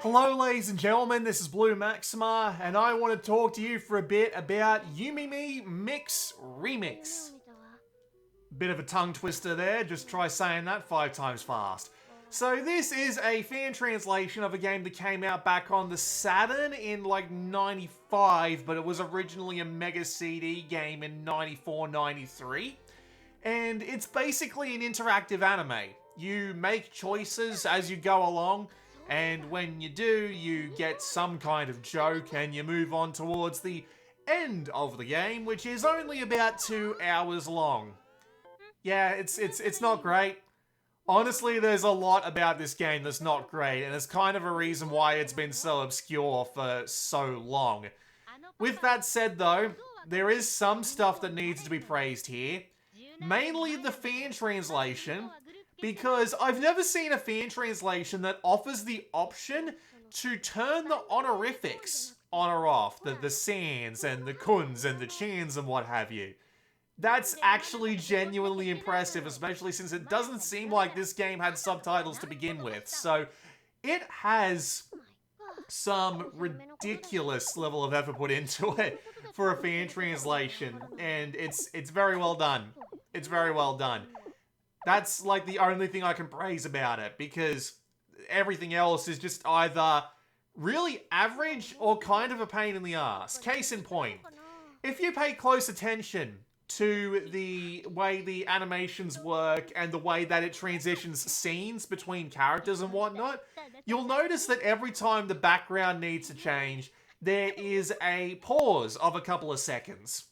Hello ladies and gentlemen, this is Blue Maxima, and I want to talk to you for a bit about Yumimi Mix Remix. Bit of a tongue twister there, just try saying that 5 times fast. So this is a fan translation of a game that came out back on the Saturn in like 95, but it was originally a Mega CD game in 94-93. And it's basically an interactive anime. You make choices as you go along, and when you do, you get some kind of joke and you move on towards the end of the game, which is only about 2 hours long. Yeah, it's not great. Honestly, there's a lot about this game that's not great, and it's kind of a reason why it's been so obscure for so long. With that said though, there is some stuff that needs to be praised here. Mainly the fan translation, because I've never seen a fan translation that offers the option to turn the honorifics on or off, the sans and the kuns and the chans and what have you. That's actually genuinely impressive, especially since it doesn't seem like this game had subtitles to begin with. So it has some ridiculous level of effort put into it for a fan translation, and it's very well done. It's very well done. That's like the only thing I can praise about it, because everything else is just either really average or kind of a pain in the ass. Case in point, if you pay close attention to the way the animations work and the way that it transitions scenes between characters and whatnot, you'll notice that every time the background needs to change, there is a pause of a couple of seconds.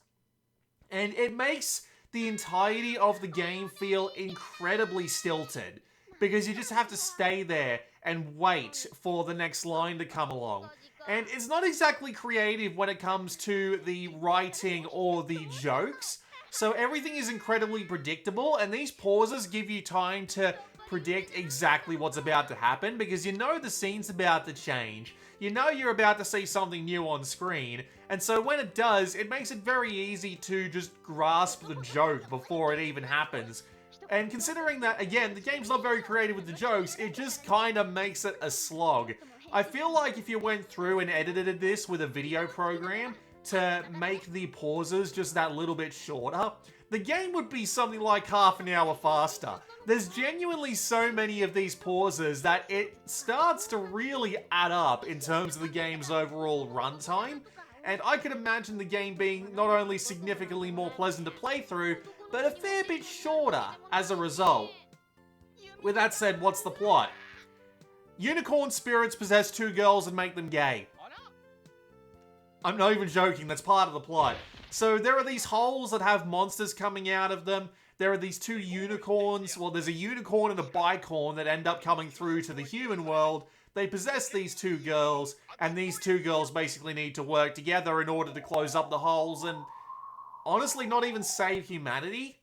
And it makes the entirety of the game feel incredibly stilted, because you just have to stay there and wait for the next line to come along. And it's not exactly creative when it comes to the writing or the jokes, so everything is incredibly predictable, and these pauses give you time to predict exactly what's about to happen, because you know the scene's about to change, you know you're about to see something new on screen, and so when it does, it makes it very easy to just grasp the joke before it even happens. And considering that, again, the game's not very creative with the jokes, it just kind of makes it a slog. I feel like if you went through and edited this with a video program to make the pauses just that little bit shorter, the game would be something like half an hour faster. There's genuinely so many of these pauses that it starts to really add up in terms of the game's overall runtime, and I could imagine the game being not only significantly more pleasant to play through, but a fair bit shorter as a result. With that said, what's the plot? Unicorn spirits possess 2 girls and make them gay. I'm not even joking, that's part of the plot. So there are these holes that have monsters coming out of them. There are these 2 unicorns. Well, there's a unicorn and a bicorn that end up coming through to the human world. They possess these 2 girls, and these 2 girls basically need to work together in order to close up the holes and honestly not even save humanity.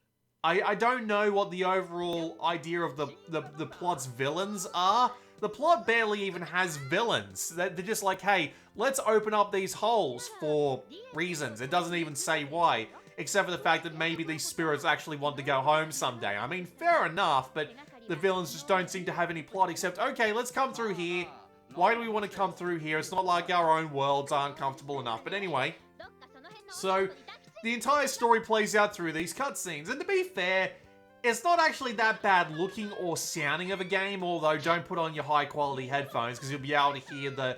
I don't know what the overall idea of the plot's villains are. The plot barely even has villains. They're just like, hey, let's open up these holes for reasons. It doesn't even say why, except for the fact that maybe these spirits actually want to go home someday. I mean, fair enough, but the villains just don't seem to have any plot except, okay, let's come through here. Why do we want to come through here? It's not like our own worlds aren't comfortable enough. But anyway, so the entire story plays out through these cutscenes. And to be fair, it's not actually that bad looking or sounding of a game, although don't put on your high quality headphones because you'll be able to hear the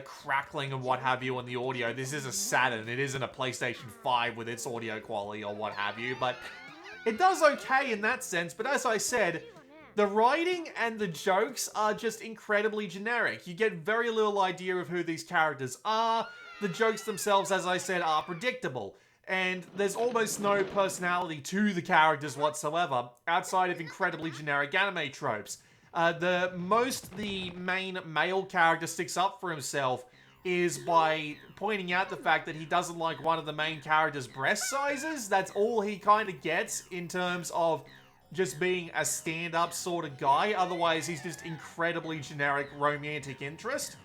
crackling and what have you on the audio. This is a Saturn, it isn't a PlayStation 5 with its audio quality or what have you, but it does okay in that sense. But as I said, the writing and the jokes are just incredibly generic. You get very little idea of who these characters are. The jokes themselves, as I said, are predictable. And there's almost no personality to the characters whatsoever, outside of incredibly generic anime tropes. The main male character sticks up for himself is by pointing out the fact that he doesn't like one of the main character's breast sizes. That's all he kind of gets in terms of just being a stand-up sort of guy. Otherwise, he's just incredibly generic romantic interest.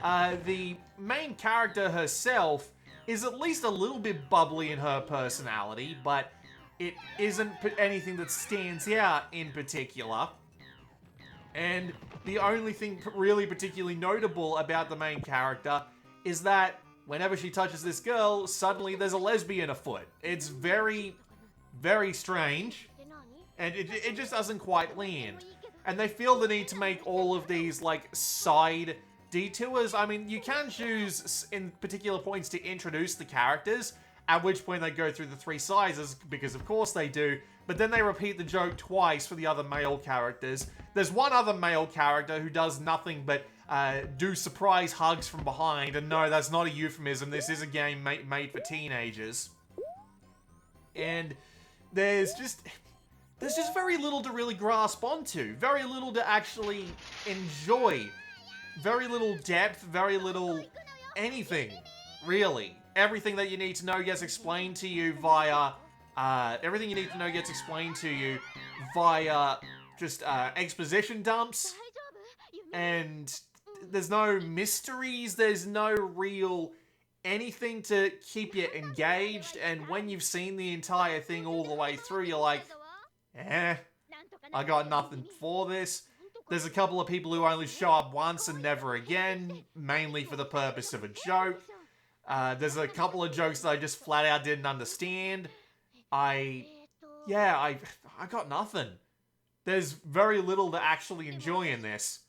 The main character herself is at least a little bit bubbly in her personality, but it isn't anything that stands out in particular. And the only thing really particularly notable about the main character is that whenever she touches this girl, suddenly there's a lesbian afoot. It's very, very strange, and it just doesn't quite land. And they feel the need to make all of these, like, side detours. I mean, you can choose in particular points to introduce the characters, at which point they go through the three sizes, because of course they do, but then they repeat the joke twice for the other male characters. There's one other male character who does nothing but do surprise hugs from behind, and no, that's not a euphemism, this is a game made for teenagers. And there's just very little to really grasp onto, very little to actually enjoy, very little depth, very little anything, really. Everything that you need to know gets explained to you via, just exposition dumps, and there's no mysteries, there's no real anything to keep you engaged, and when you've seen the entire thing all the way through, you're like, I got nothing for this. There's a couple of people who only show up once and never again, mainly for the purpose of a joke. There's a couple of jokes that I just flat out didn't understand. I got nothing. There's very little to actually enjoy in this.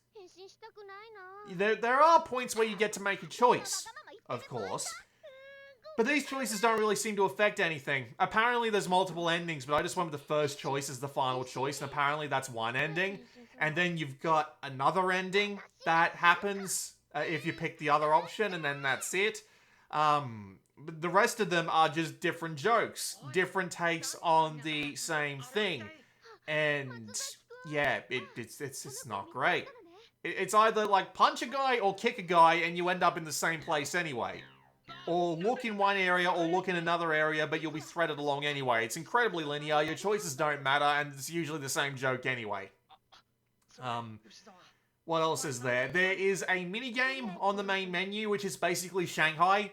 There are points where you get to make a choice, of course. But these choices don't really seem to affect anything. Apparently there's multiple endings, but I just went with the first choice as the final choice, and apparently that's one ending. And then you've got another ending that happens if you pick the other option, and then that's it. The rest of them are just different jokes, different takes on the same thing. And yeah, it's not great. It's either like punch a guy or kick a guy and you end up in the same place anyway. Or look in one area or look in another area, but you'll be threaded along anyway. It's incredibly linear, your choices don't matter, and it's usually the same joke anyway. What else is there? There is a mini-game on the main menu, which is basically Shanghai.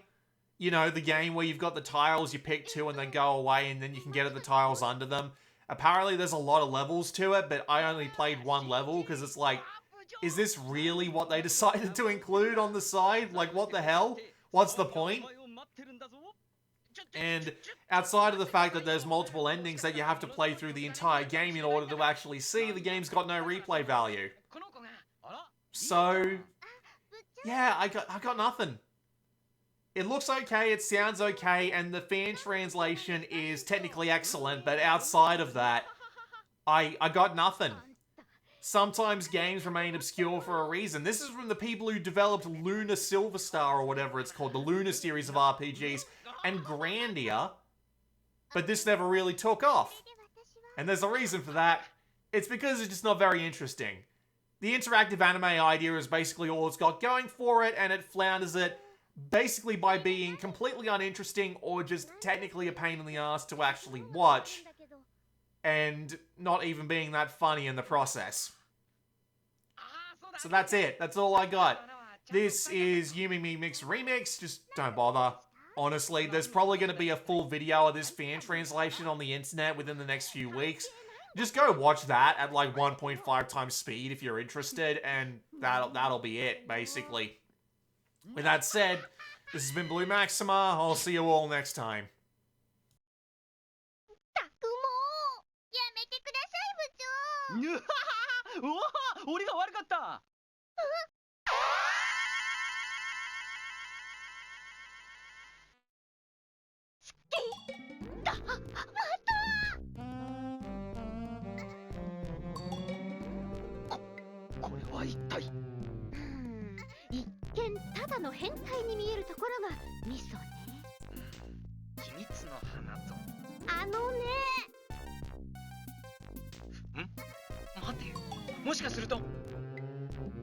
You know, the game where you've got the tiles, you pick two and they go away, and then you can get at the tiles under them. Apparently there's a lot of levels to it, but I only played one level, because it's like, is this really what they decided to include on the side? Like, what the hell? What's the point? And outside of the fact that there's multiple endings that you have to play through the entire game in order to actually see, the game's got no replay value. So, yeah, I got nothing. It looks okay, it sounds okay, and the fan translation is technically excellent, but outside of that, I got nothing. Sometimes games remain obscure for a reason. This is from the people who developed Luna Silver Star, or whatever it's called, the Luna series of RPGs, and Grandia, but this never really took off. And there's a reason for that. It's because it's just not very interesting. The interactive anime idea is basically all it's got going for it, and it flounders it basically by being completely uninteresting or just technically a pain in the ass to actually watch, and not even being that funny in the process. So that's it. That's all I got. This is Yumimi Mix Remix. Just don't bother. Honestly, there's probably going to be a full video of this fan translation on the internet within the next few weeks. Just go watch that at like 1.5 times speed if you're interested, and that'll be it, basically. With that said, this has been Blue Maxima. I'll see you all next time. うわ俺が悪かった。これは一体。一見ただの変態に見えるところがミソね。秘密の花と。あのね。待てよ。もしかすると。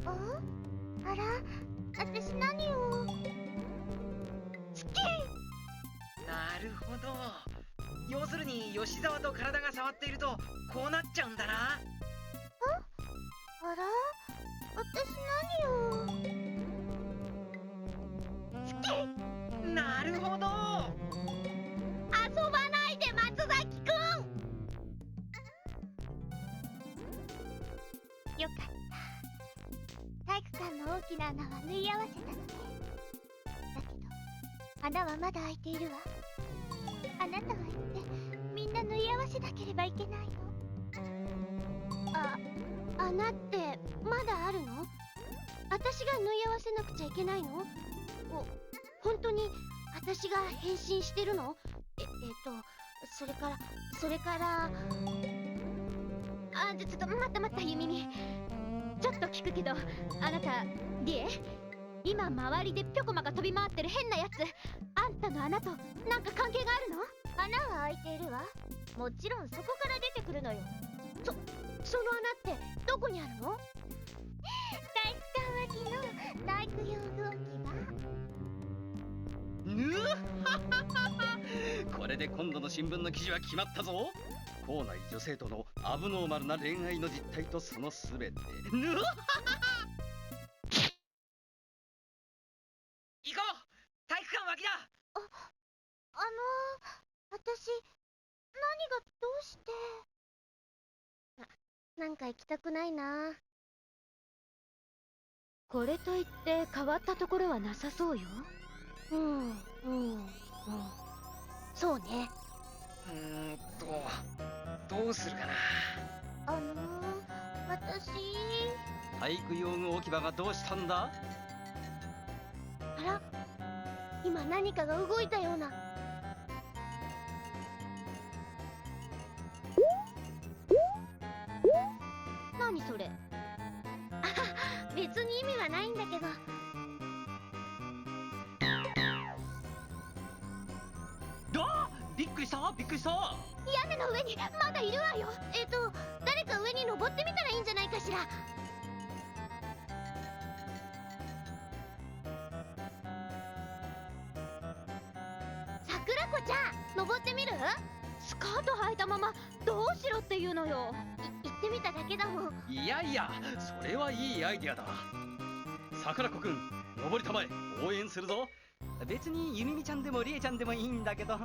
あら、私何を。好き。なるほど。要するに吉沢と体が触っているとこうなっちゃうんだな。あら、私何を。好き。なるほど。遊ばないで松崎くん。よかった体育館の大きな穴は縫い合わせたのね。だけど穴はまだ開いているわ。あなたは言ってみんな縫い合わせなければいけないの。穴ってまだあるの？私が縫い合わせなくちゃいけないの？本当に私が変身してるの？それからちょっと待ったゆみみ。ちょっと聞くけど、あなたリエ、今周りでピョコマが飛び回ってる変なやつ、あんたの穴となんか関係があるの？穴は開いているわ。もちろんそこから出てくるのよ。その穴ってどこにあるの？体育館脇の体育用具置き場。ぬこれで今度の新聞の記事は決まったぞ。校内女性とのアブノーマルな恋愛の実態とそのすべて。行こう、体育館脇だ。私何がどうして。なんか行きたくないな。これといって変わったところはなさそうよ。そうね。どうするかな。私体育用具置き場がどうしたんだ？あら、今何かが動いたような。何それ？別に意味はないんだけど。びっくりした。屋根の上にまだいるわよ。誰か上に登ってみたらいいんじゃないかしら。桜子ちゃん、登ってみる？スカート履いたままどうしろっていうのよ。行ってみただけだもん。いや、それはいいアイデアだ。桜子くん、登りたまえ。応援するぞ。別にゆみみちゃんでもりえちゃんでもいいんだけど。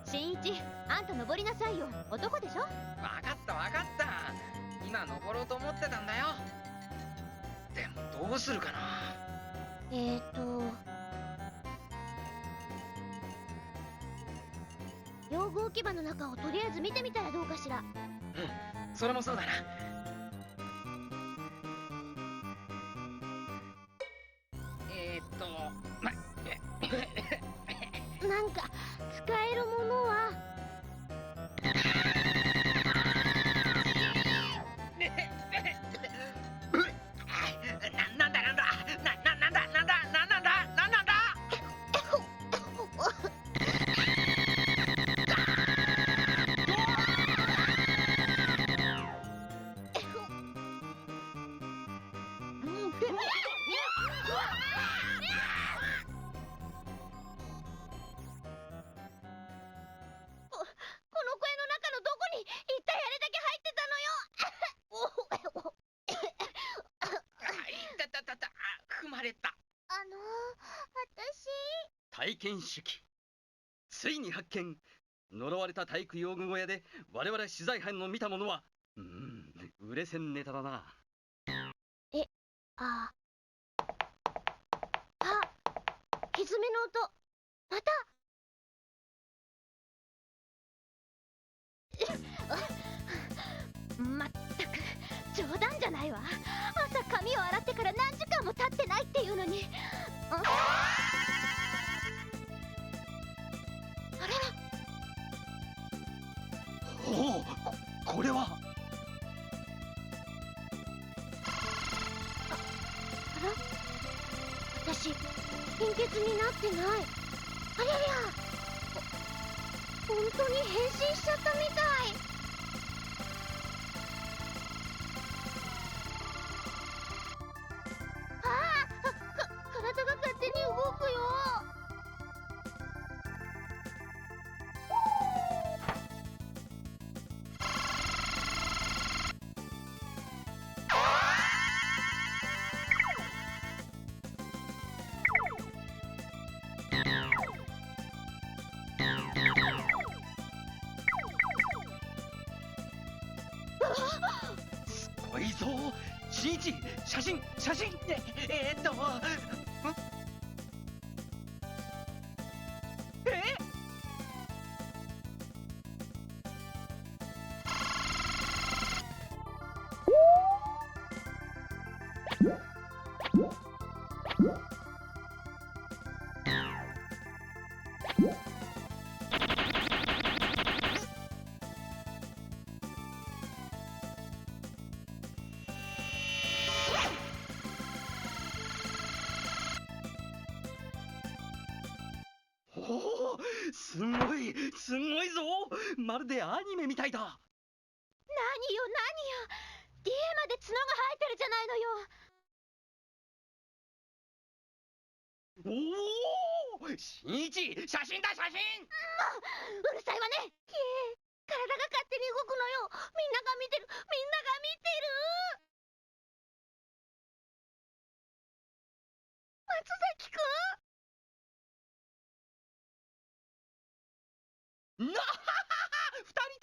新一、あんた登りなさいよ。男でしょ。わかった今登ろうと思ってたんだよ。でもどうするかな。用具置き場の中をとりあえず見てみたらどうかしら。それもそうだな。なんか使えるものは。体験手記。ついに発見。呪われた体育用具小屋で我々取材班の見たものは売れ線ネタだな。ひずめの音。また。まったく冗談じゃないわ。朝髪を洗ってから何時間も経ってないっていうのに。あらら。おお、これは。あら、私貧血になってない。ありゃりゃ、本当に変身しちゃったみたい。体が勝手に動くよ。ごいぞ。しんいち、写真おお、すごいぞ。まるでアニメみたいだ。何よD まで角が生えてるじゃないのよ。おお、しんいち、写真だ。うるさいわね。体が勝手に動くのよ。みんなが見てる。松崎くん。なははは、二人